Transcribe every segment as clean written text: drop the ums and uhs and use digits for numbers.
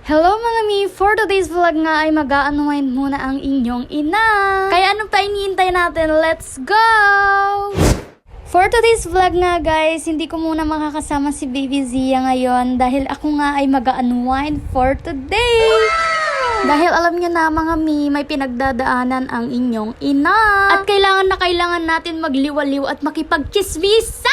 Hello mga mi! For today's vlog nga ay mag-a-unwind muna ang inyong ina. Kaya ano pa iniintay natin? Let's go! For today's vlog nga guys, hindi ko muna makakasama si Baby Zia ngayon dahil ako nga ay mag-a-unwind for today. Dahil alam niyo na mga mi, may pinagdadaanan ang inyong ina. At kailangan natin magliwaliw at makipagchismisa!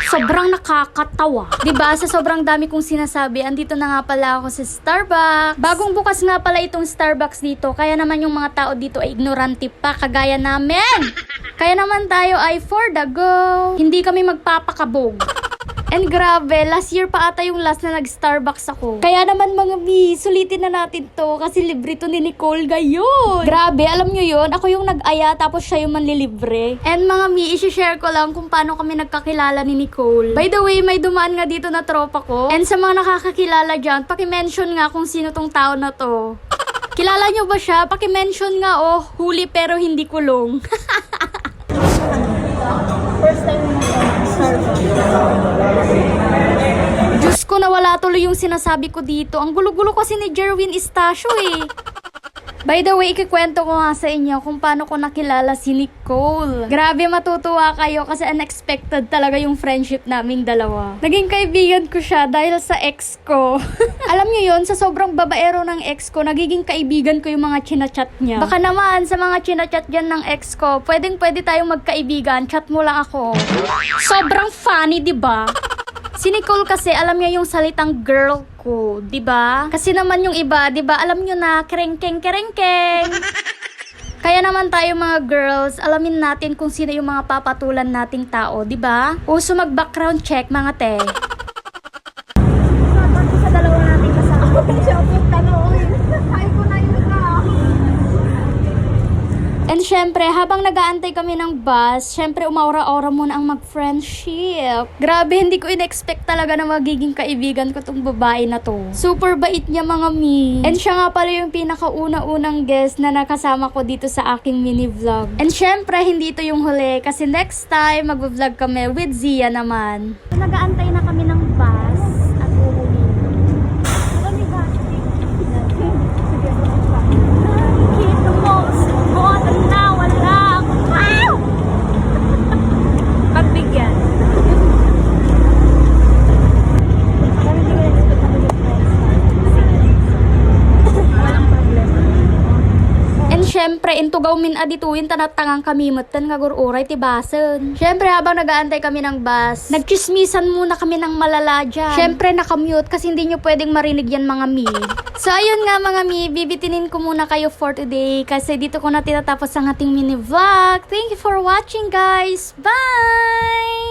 Sobrang nakakatawa. Diba? Sa sobrang dami kong sinasabi, andito na nga pala ako sa Starbucks. Bagong bukas nga pala itong Starbucks dito, kaya naman yung mga tao dito ay ignorante pa, kagaya namin. Kaya naman tayo ay for the go. Hindi kami magpapakabog. And grabe, last year pa ata yung last na nag-Starbucks ako. Kaya naman mga mi, sulitin na natin to kasi libre to ni Nicole ngayon. Grabe, alam nyo yun, ako yung nag-aya tapos siya yung manlilibre. And mga mi, isi-share ko lang kung paano kami nagkakilala ni Nicole. By the way, may dumaan nga dito na tropa ko. And sa mga nakakakilala dyan, paki-mention nga kung sino tong tao na to. Kilala nyo ba siya? Paki-mention nga huli pero hindi kulong. First time mo Diyos ko, nawala tuloy yung sinasabi ko dito. Ang gulo-gulo kasi ni Jerwin Estacio eh. By the way, ikikwento ko nga sa inyo kung paano ko nakilala si Nicole. Grabe, matutuwa kayo kasi unexpected talaga yung friendship naming dalawa. Naging kaibigan ko siya dahil sa ex ko. Alam niyo yon, sa sobrang babaero ng ex ko, nagiging kaibigan ko yung mga chinachat niya. Baka naman sa mga chinachat dyan ng ex ko, pwede tayong magkaibigan, chat mo lang ako. Sobrang funny, diba? Si Nicole kasi, alam niya yung salitang girl ko, 'di ba? Kasi naman yung iba, 'di ba? Alam niyo na, kerengkeng. Kaya naman tayo mga girls, alamin natin kung sino yung mga papatulan nating tao, 'di ba? Uso mag-background check, mga te. Sa dalawa nating kasama. And syempre, habang nag-aantay kami ng bus, syempre umaura-aura muna ang mag-friendship. Grabe, hindi ko in-expect talaga na magiging kaibigan ko tong babae na to. Super bait niya mga mi. And siya nga pala yung pinakauna-unang guest na nakasama ko dito sa aking mini-vlog. And syempre, hindi ito yung huli kasi next time mag-vlog kami with Zia naman. Nag-aantay na kami ng bus at uuwi. Pagbigyan. Walang problema. And syempre, intugaw min adituin tanatangang kamimot tan nga gururay tibasen. Syempre, habang nag-aantay kami ng bus, nagchismisan muna kami ng malala dyan. Syempre, nakamute kasi hindi nyo pwedeng marinig yan mga mi. So, ayun nga mga mi, bibitinin ko muna kayo for today kasi dito ko na tinatapos ang ating mini vlog. Thank you for watching guys. Bye!